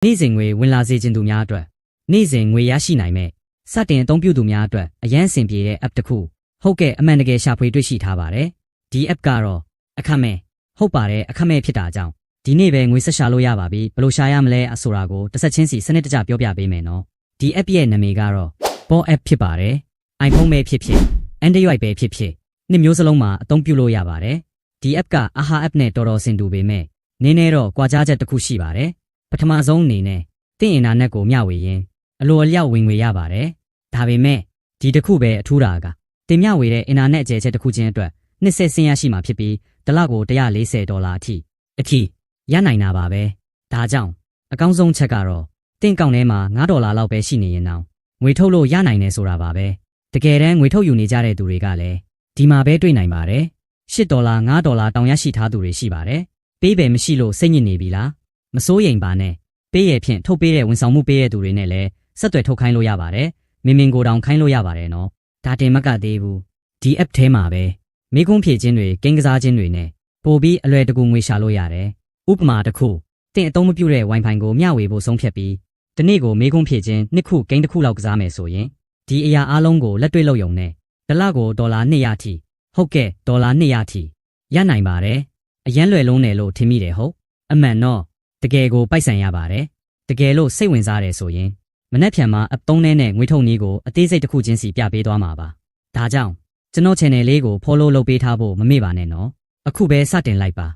နေ့စဉ်ငွေဝင်လာစေခြင်းသူများအတွက်နေ့စဉ်ငွေရရှိနိုင်မဲ့စတင်အသုံးပြုသူများအတွက်အရန်အဆင်ပြေတဲ့ app တစ်ခုဟုတ်ကဲ့အမှန်တကယ်ရှာဖွေတွေ့ရှိထားပါတယ်ဒီ app ကတော့အခမဲ့ဟုတ်ပါတယ်အခမဲ့ဖြစ်တာကြောင့်ဒီနေ့ပဲငွေဆက်ရှာလို့ရပါပြီဘယ်လိုရှာရမလဲဆိုတာကိုတစ်ဆက်ချင်းစီစနစ်တကျပြောပြပေးမယ်နော်ဒီ app ရဲ့နာမည်ကတော့ Ball app ဖြစ်ပါတယ် iPhone ပဲဖြစ်ဖြစ် Android ပဲဖြစ်ဖြစ်နှစ်မျိုးစလုံးမှာအသုံးပြုလို့ရပါတယ်ဒီ app က AHA app နဲ့တော်တော်ဆင်တူပေမဲ့နည်းနည်းတော့ကွာခြားချက်တစ်ခုရှိပါတယ်ပထမဆုံးအနေနဲ့တင့်အင်တာနက်ကိုမျှဝေရင်အလိုအလျောက်ဝင်ငွေရပါတယ်ဒါပေမဲ့ဒီတစ်ခုပဲအထူးတာကတင်မျှဝေတဲ့အင်တာနက်အကျယ်ချက်တစ်ခုချင်းအတွက်နှစ်ဆက်ဆင်းရရှိမှာဖြစ်ပြီးတစ်လကို$140အထိရနိုင်တာပါပဲဒါကြောင့်အကောင်းဆုံးချက်ကတော့တင့်ကောင်ထဲမှာ$9လောက်ပဲရှိနေရင်တော့ငွေထုတ်လို့ရနိုင်တယ်ဆိုတာပါပဲတကယ်တမ်းငွေထုတ်ယူနေကြတဲ့သူတွေကလည်းဒီမှာပဲတွေ့နိုင်ပါတယ်$8 $9တောင်ရရှိထားသူတွေရှိပါတယ်ပေးပဲမရှိလို့စိတ်ညစ်နေပြီလားမစိုးရိမ်ပါနဲ့ပေးရဖြင့်ထုတ်ပေးတဲ့ဝန်ဆောင်မှုပေးတဲ့သူတွေနဲ့လည်းဆက်သွယ်ထုတ်ခိုင်းလို့ရပါတယ်မင်ကိုတောင်ခိုင်းလို့ရပါတယ်နော်ဒါတင်မကသေးဘူးဒီ app ထဲမှာပဲမိကုန်းဖြည့်ခြင်းတွေဂိမ်းကစားခြင်းတွေနဲ့ပို့ပြီးအလွယ်တကူငွေရှာလို့ရတယ်ဥပမာတစ်ခုတင်အသုံးမပြုတဲ့ Wi-Fi ကိုမျှဝေဖို့ဆုံးဖြတ်ပြီးဒီနေ့ကိုမိကုန်းဖြည့်ခြင်း2ခုဂိမ်းတစ်ခုလောက်ကစားမယ်ဆိုရင်ဒီအရာအလုံးကိုလက်တွေ့လုပ်ရုံနဲ့တစ်လကို$200ထိဟုတ်ကဲ့$200ထိရနိုင်ပါတယ်အရန်လွယ်လုံးတယ်လို့ထင်မိတယ်ဟုတ်အမှန်တော့တကယ်ကိုပိုက်ဆံရပါတယ်တကယ်လို့စိတ်ဝင်စားတယ်ဆိုရင်မနက်ဖြန်မှာအသုံးနဲ့ငွေထုတ်နည်းကိုအသေးစိတ်တစ်ခုချင်းစီပြပေးသွားမှာပါဒါကြောင့်ကျွန်တော် channel လေးကို follow လုပ်ပေးထားဖို့မမေ့ပါနဲ့နော်အခုပဲစတင်လိုက်ပါ